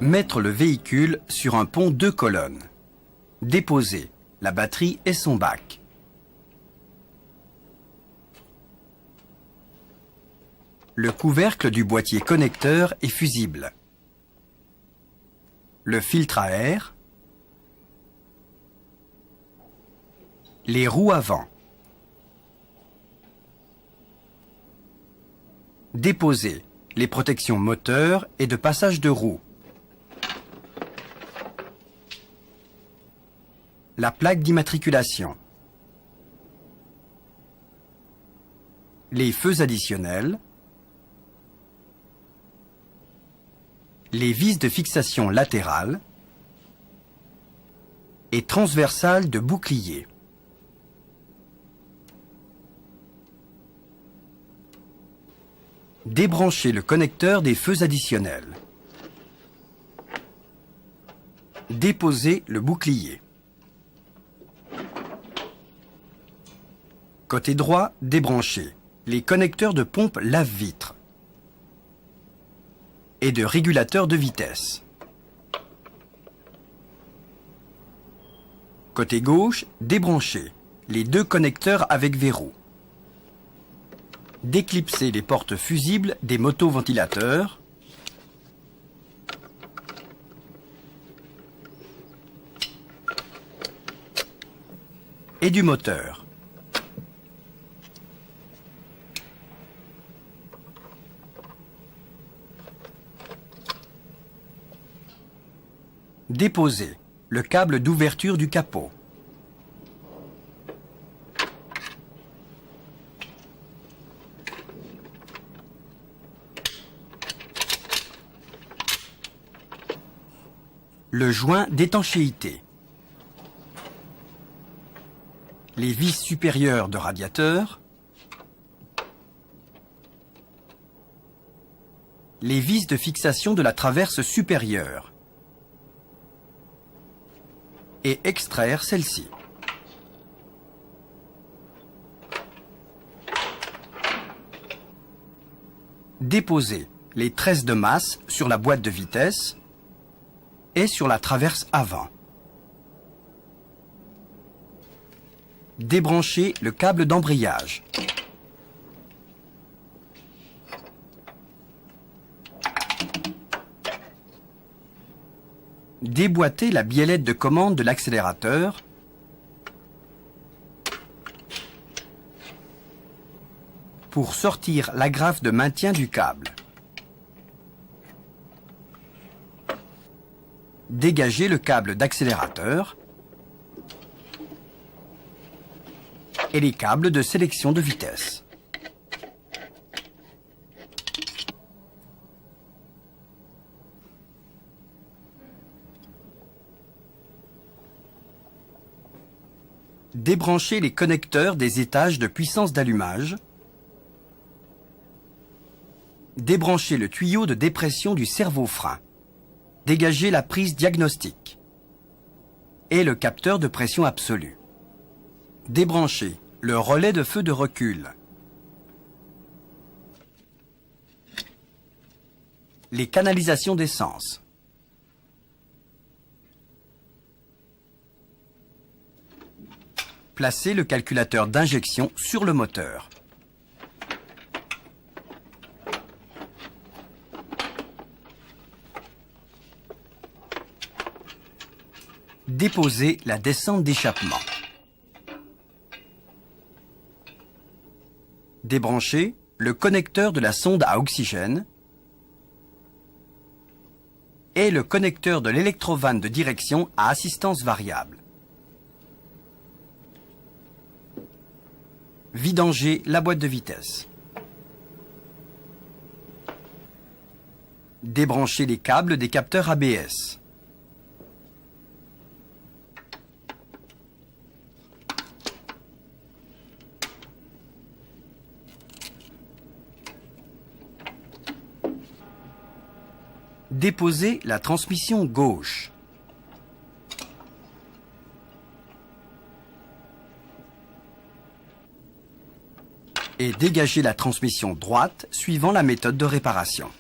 Mettre le véhicule sur un pont 2 colonnes. Déposer la batterie et son bac. Le couvercle du boîtier connecteur est fusible. Le filtre à air. Les roues avant. Déposer les protections moteur et de passage de roues. La plaque d'immatriculation. Les feux additionnels. Les vis de fixation latérales et transversales de bouclier. Débrancher le connecteur des feux additionnels. Déposer le bouclier. Côté droit, débrancher les connecteurs de pompe lave-vitre et de régulateur de vitesse. Côté gauche, débrancher les deux connecteurs avec verrou. Déclipser les portes fusibles des motoventilateurs. Et du moteur. Déposer le câble d'ouverture du capot. Le joint d'étanchéité. Les vis supérieures de radiateur. Les vis de fixation de la traverse supérieure. Et extraire celle-ci. Déposer les tresses de masse sur la boîte de vitesse et sur la traverse avant. Débrancher le câble d'embrayage. Déboîter la biellette de commande de l'accélérateur. Pour sortir l'agrafe de maintien du câble. Dégager le câble d'accélérateur et les câbles de sélection de vitesse. Débrancher les connecteurs des étages de puissance d'allumage. Débrancher le tuyau de dépression du servo-frein. Dégager la prise diagnostique et le capteur de pression absolue. Débrancher le relais de feu de recul. Les canalisations d'essence. Placer le calculateur d'injection sur le moteur. Déposer la descente d'échappement. Débrancher le connecteur de la sonde à oxygène et le connecteur de l'électrovanne de direction à assistance variable. Vidanger la boîte de vitesse. Débrancher les câbles des capteurs ABS. Déposer la transmission gauche. Et dégager la transmission droite suivant la méthode de réparation.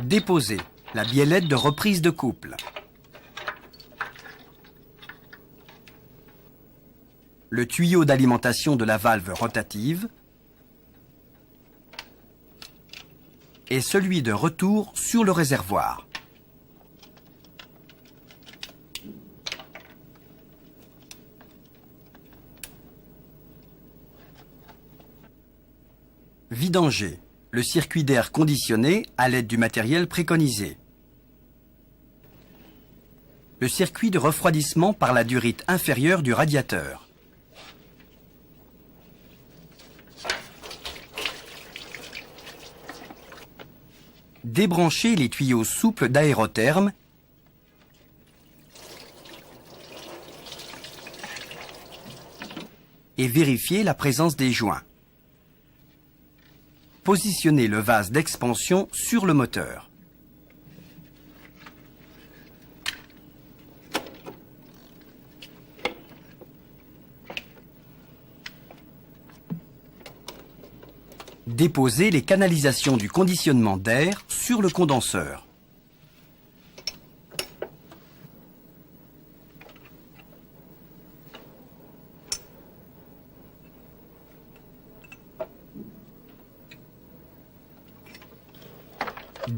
Déposez la biellette de reprise de couple. Le tuyau d'alimentation de la valve rotative et celui de retour sur le réservoir. Vidanger le circuit d'air conditionné à l'aide du matériel préconisé. Le circuit de refroidissement par la durite inférieure du radiateur. Débrancher les tuyaux souples d'aérotherme et vérifier la présence des joints. Positionnez le vase d'expansion sur le moteur. Déposez les canalisations du conditionnement d'air sur le condenseur.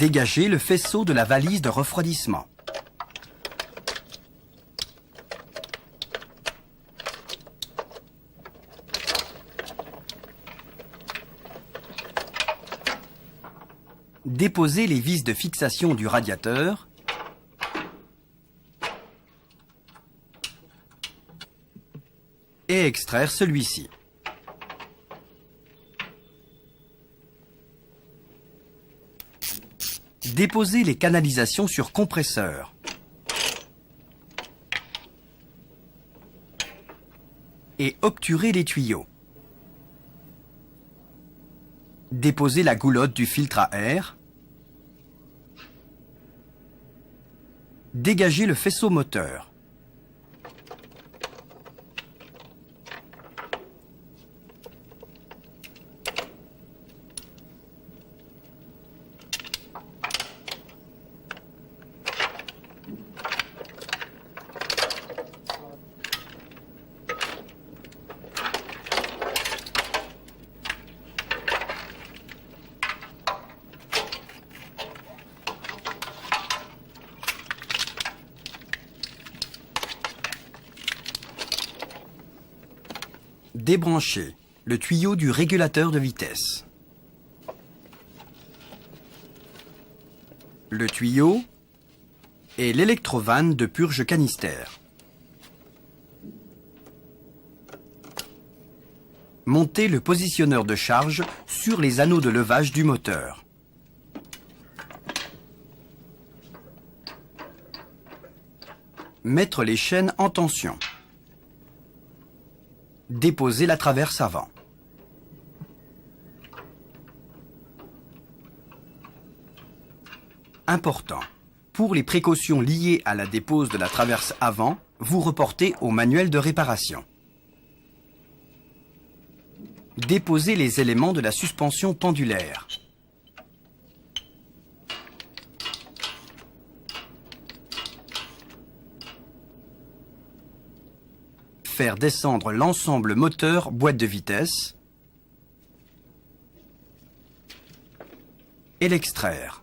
Dégagez le faisceau de la valise de refroidissement. Déposez les vis de fixation du radiateur et extraire celui-ci. Déposez les canalisations sur compresseur. Et obturez les tuyaux. Déposez la goulotte du filtre à air. Dégagez le faisceau moteur. Débranchez le tuyau du régulateur de vitesse. Le tuyau et l'électrovanne de purge canister. Montez le positionneur de charge sur les anneaux de levage du moteur. Mettre les chaînes en tension. Déposer la traverse avant. Important. Pour les précautions liées à la dépose de la traverse avant, vous reportez au manuel de réparation. Déposez les éléments de la suspension pendulaire. Faire descendre l'ensemble moteur boîte de vitesse et l'extraire.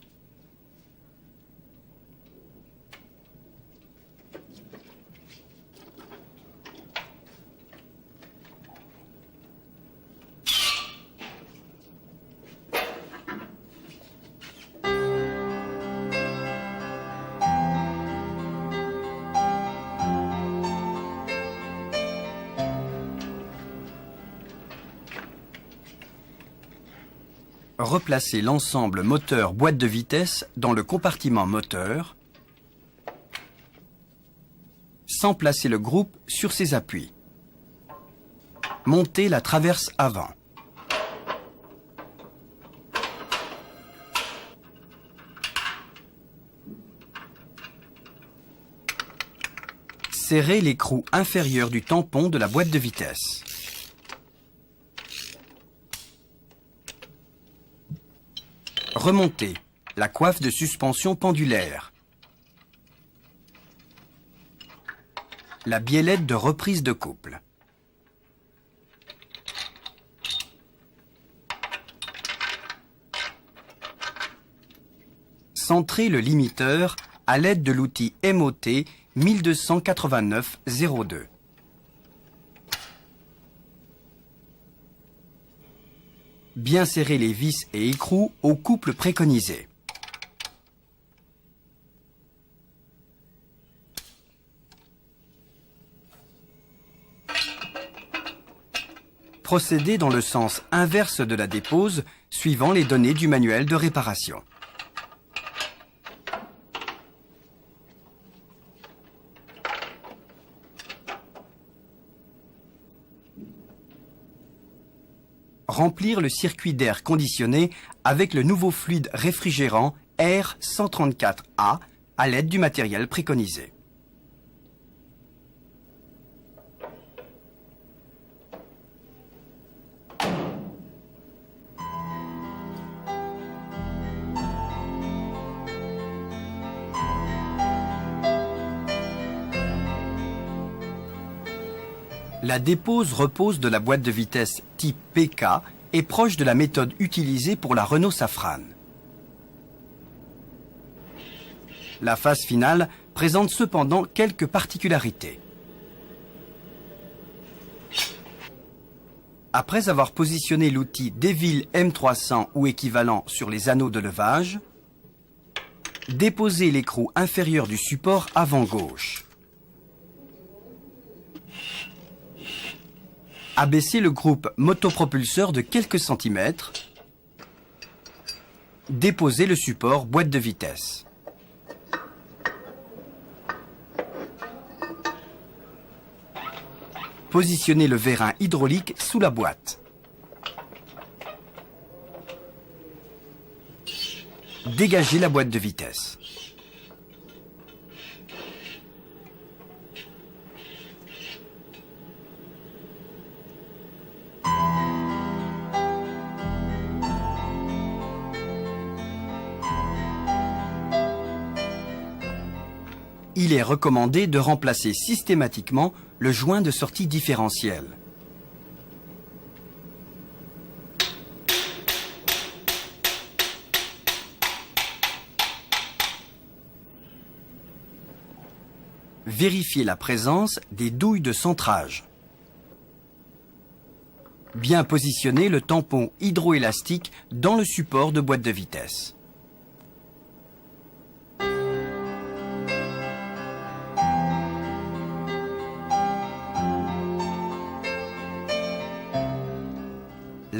Replacez l'ensemble moteur boîte de vitesse dans le compartiment moteur sans placer le groupe sur ses appuis. Montez la traverse avant. Serrez l'écrou inférieur du tampon de la boîte de vitesse. Remontez la coiffe de suspension pendulaire, la biellette de reprise de couple, centrer le limiteur à l'aide de l'outil MOT 1289-02. Bien serrer les vis et écrous au couple préconisé. Procéder dans le sens inverse de la dépose, suivant les données du manuel de réparation. Remplir le circuit d'air conditionné avec le nouveau fluide réfrigérant R134A à l'aide du matériel préconisé. La dépose repose de la boîte de vitesse type PK et proche de la méthode utilisée pour la Renault Safrane. La phase finale présente cependant quelques particularités. Après avoir positionné l'outil Devil M300 ou équivalent sur les anneaux de levage, déposez l'écrou inférieur du support avant gauche. Abaissez le groupe motopropulseur de quelques centimètres. Déposez le support boîte de vitesse. Positionnez le vérin hydraulique sous la boîte. Dégagez la boîte de vitesse. Il est recommandé de remplacer systématiquement le joint de sortie différentiel. Vérifiez la présence des douilles de centrage. Bien positionner le tampon hydroélastique dans le support de boîte de vitesse.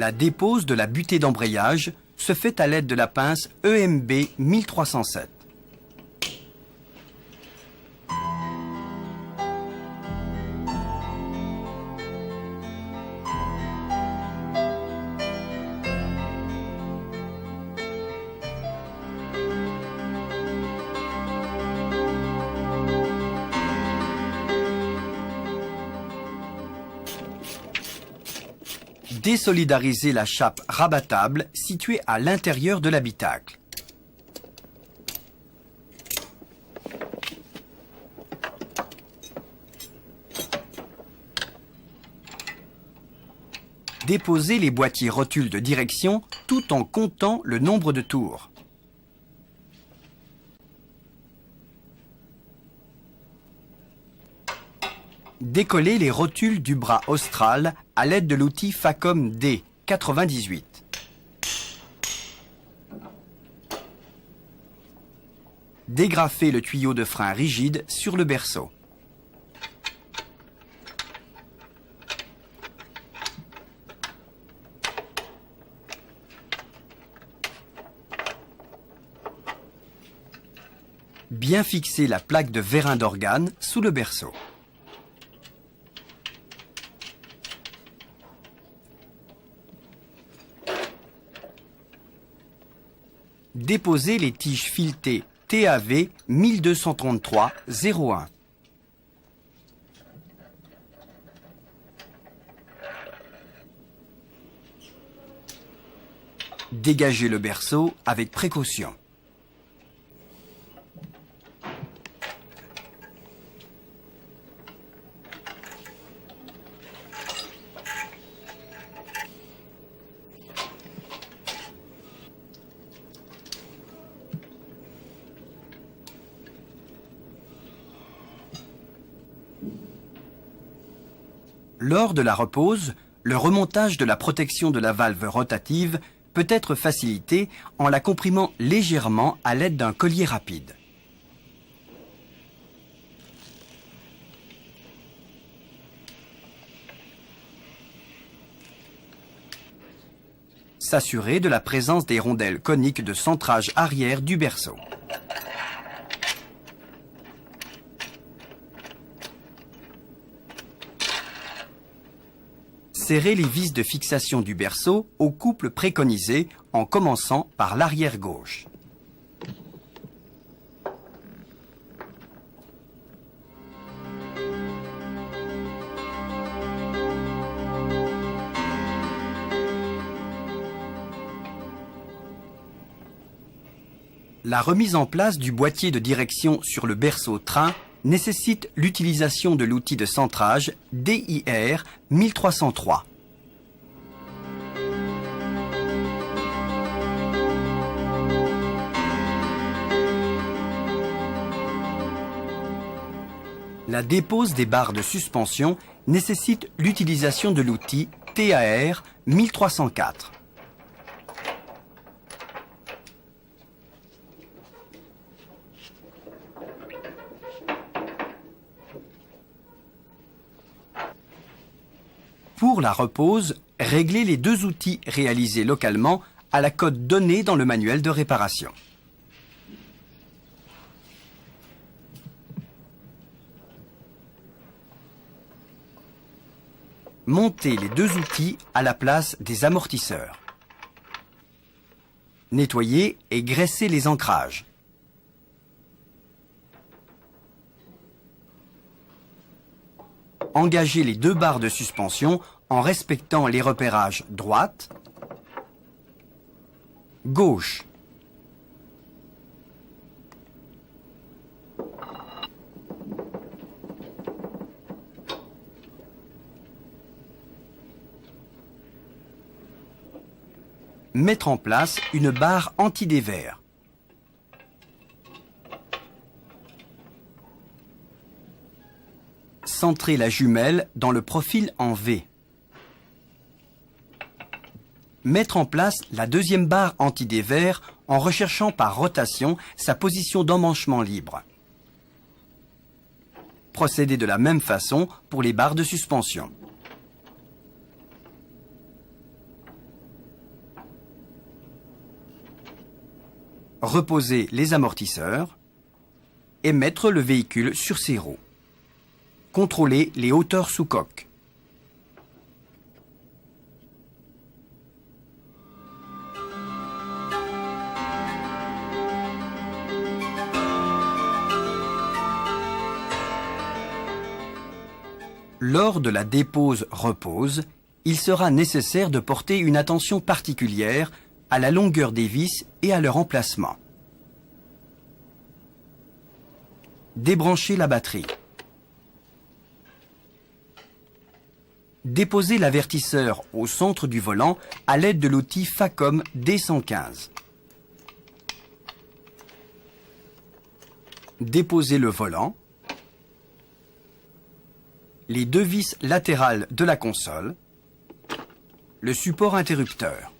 La dépose de la butée d'embrayage se fait à l'aide de la pince EMB 1307. Désolidariser la chape rabattable située à l'intérieur de l'habitacle. Déposez les boîtiers rotules de direction tout en comptant le nombre de tours. Décollez les rotules du bras austral à l'aide de l'outil Facom D 98. Dégrafez le tuyau de frein rigide sur le berceau. Bien fixer la plaque de vérin d'organe sous le berceau. Déposez les tiges filetées TAV 1233-01. Dégagez le berceau avec précaution. Lors de la repose, le remontage de la protection de la valve rotative peut être facilité en la comprimant légèrement à l'aide d'un collier rapide. S'assurer de la présence des rondelles coniques de centrage arrière du berceau. Serrer les vis de fixation du berceau au couple préconisé en commençant par l'arrière gauche. La remise en place du boîtier de direction sur le berceau train nécessite l'utilisation de l'outil de centrage DIR 1303. La dépose des barres de suspension nécessite l'utilisation de l'outil TAR 1304. Pour la repose, réglez les deux outils réalisés localement à la cote donnée dans le manuel de réparation. Montez les deux outils à la place des amortisseurs. Nettoyez et graissez les ancrages. Engagez les deux barres de suspension en respectant les repérages droite, gauche. Mettre en place une barre anti-dévers. Centrer la jumelle dans le profil en V. Mettre en place la deuxième barre anti-dévers en recherchant par rotation sa position d'emmanchement libre. Procédez de la même façon pour les barres de suspension. Reposez les amortisseurs et mettre le véhicule sur ses roues. Contrôlez les hauteurs sous coque. Lors de la dépose-repose, il sera nécessaire de porter une attention particulière à la longueur des vis et à leur emplacement. Débranchez la batterie. Déposez l'avertisseur au centre du volant à l'aide de l'outil Facom D115. Déposez le volant, les deux vis latérales de la console, le support interrupteur.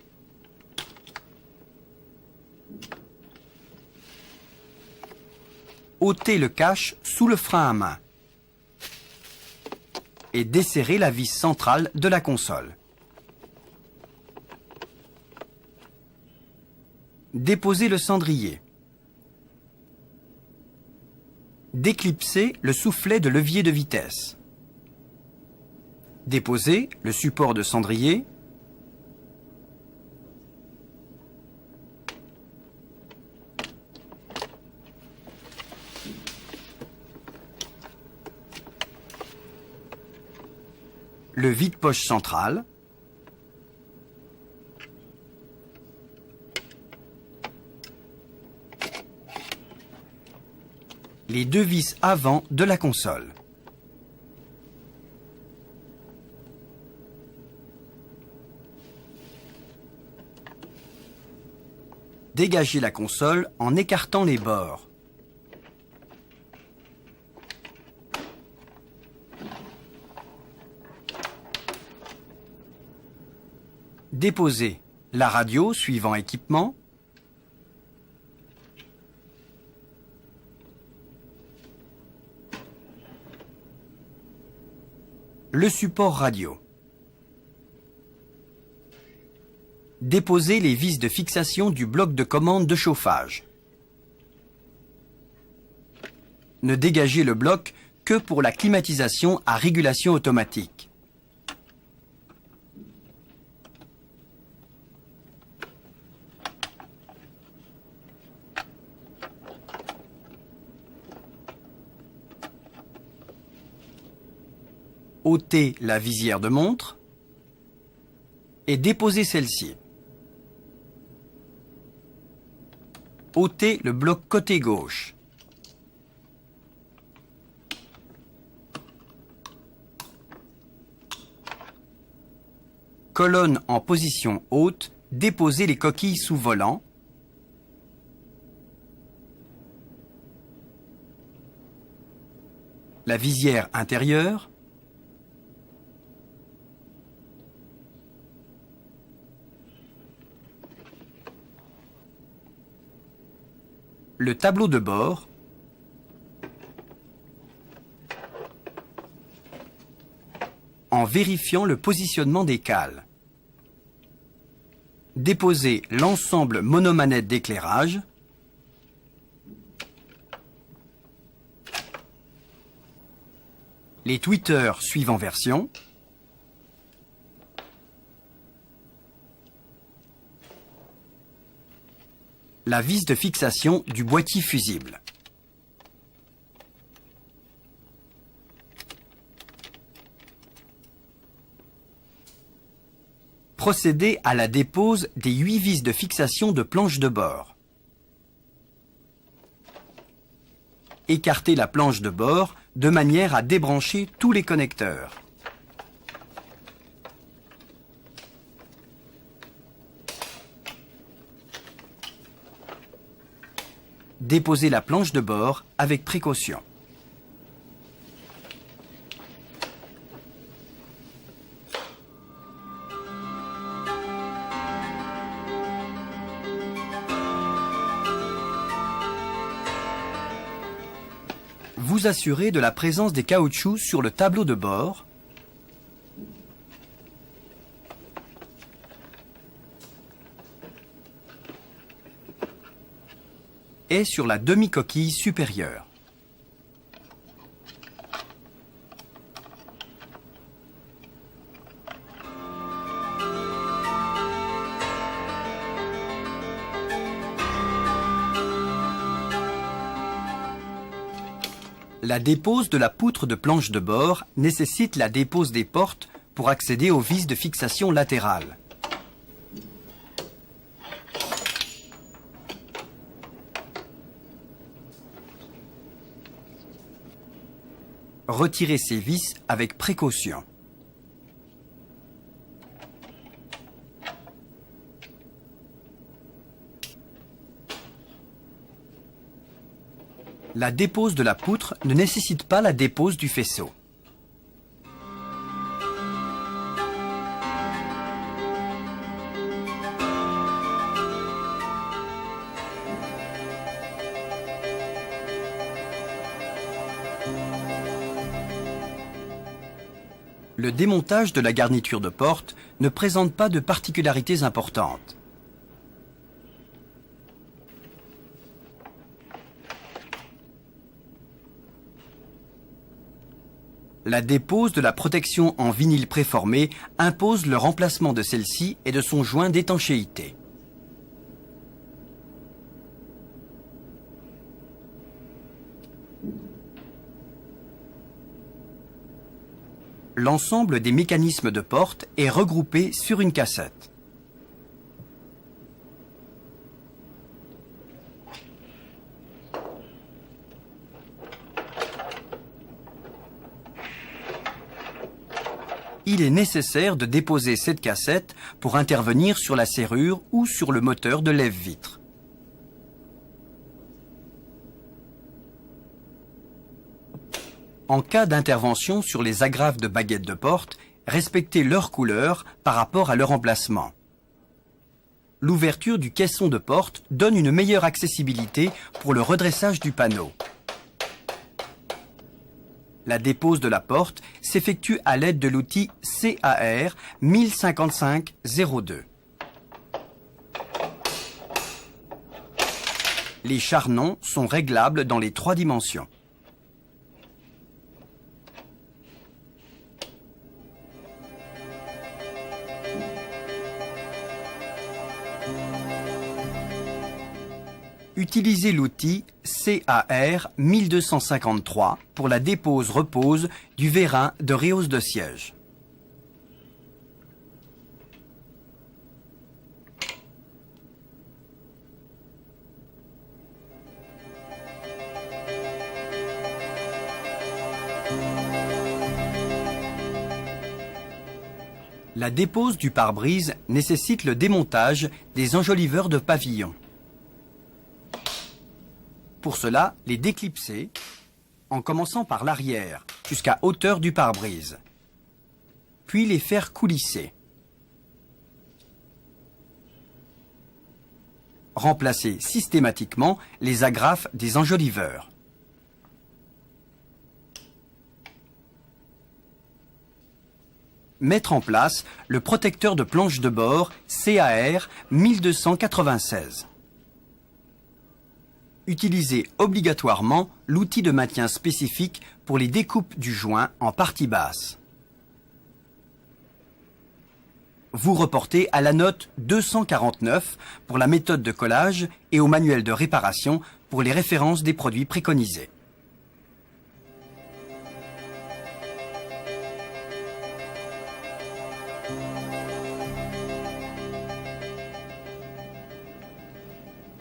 Ôtez le cache sous le frein à main et desserrez la vis centrale de la console. Déposez le cendrier. Déclipsez le soufflet de levier de vitesse. Déposez le support de cendrier. Le vide-poche central. Les deux vis avant de la console. Dégagez la console en écartant les bords. Déposer la radio suivant équipement. Le support radio. Déposer les vis de fixation du bloc de commande de chauffage. Ne dégager le bloc que pour la climatisation à régulation automatique. Ôter la visière de montre et déposer celle-ci. Ôter le bloc côté gauche. Colonne en position haute, déposer les coquilles sous volant. La visière intérieure. Le tableau de bord. En vérifiant le positionnement des cales. Déposer l'ensemble monomanette d'éclairage. Les tweeters suivant version. La vis de fixation du boîtier fusible. Procéder à la dépose des 8 vis de fixation de planche de bord. Écarter la planche de bord de manière à débrancher tous les connecteurs. Déposer la planche de bord avec précaution. Vous assurez de la présence des caoutchoucs sur le tableau de bord. Et sur la demi-coquille supérieure. La dépose de la poutre de planche de bord nécessite la dépose des portes pour accéder aux vis de fixation latérales. Retirez ces vis avec précaution. La dépose de la poutre ne nécessite pas la dépose du faisceau. Le démontage de la garniture de porte ne présente pas de particularités importantes. La dépose de la protection en vinyle préformé impose le remplacement de celle-ci et de son joint d'étanchéité. L'ensemble des mécanismes de porte est regroupé sur une cassette. Il est nécessaire de déposer cette cassette pour intervenir sur la serrure ou sur le moteur de lève-vitre. En cas d'intervention sur les agrafes de baguettes de porte, respectez leur couleur par rapport à leur emplacement. l'ouverture du caisson de porte donne une meilleure accessibilité pour le redressage du panneau. La dépose de la porte s'effectue à l'aide de l'outil CAR 1055-02. Les charnons sont réglables dans les 3 dimensions. Utilisez l'outil CAR 1253 pour la dépose-repose du vérin de rehausse de siège. La dépose du pare-brise nécessite le démontage des enjoliveurs de pavillon. Pour cela, les déclipser en commençant par l'arrière jusqu'à hauteur du pare-brise, puis les faire coulisser. Remplacer systématiquement les agrafes des enjoliveurs. Mettre en place le protecteur de planche de bord CAR 1296. Utilisez obligatoirement l'outil de maintien spécifique pour les découpes du joint en partie basse. Vous reportez à la note 249 pour la méthode de collage et au manuel de réparation pour les références des produits préconisés.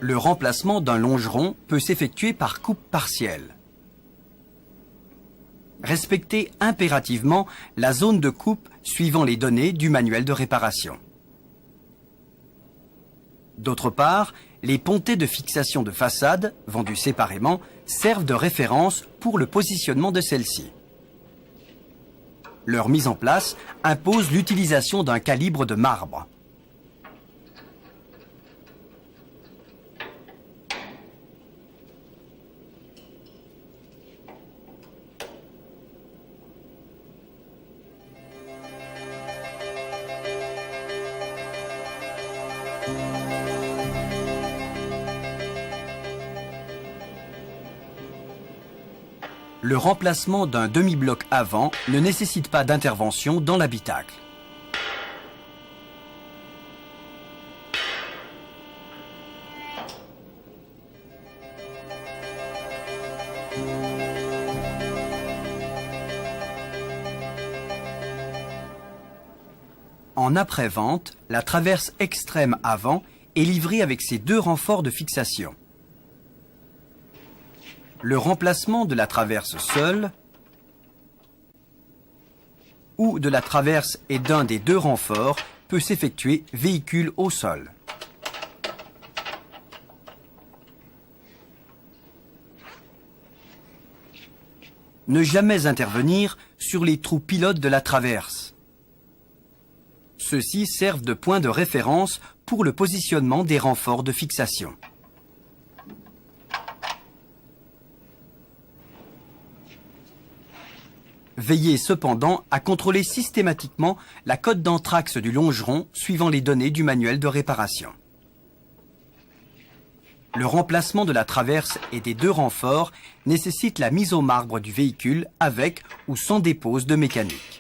Le remplacement d'un longeron peut s'effectuer par coupe partielle. Respectez impérativement la zone de coupe suivant les données du manuel de réparation. D'autre part, les pontets de fixation de façade, vendus séparément, servent de référence pour le positionnement de celles-ci. Leur mise en place impose l'utilisation d'un calibre de marbre. Le remplacement d'un demi-bloc avant ne nécessite pas d'intervention dans l'habitacle. En après-vente, la traverse extrême avant est livrée avec ses 2 renforts de fixation. Le remplacement de la traverse seule ou de la traverse et d'un des 2 renforts peut s'effectuer véhicule au sol. Ne jamais intervenir sur les trous pilotes de la traverse. Ceux-ci servent de point de référence pour le positionnement des renforts de fixation. Veillez cependant à contrôler systématiquement la cote d'anthrax du longeron suivant les données du manuel de réparation. Le remplacement de la traverse et des 2 renforts nécessite la mise au marbre du véhicule avec ou sans dépose de mécanique.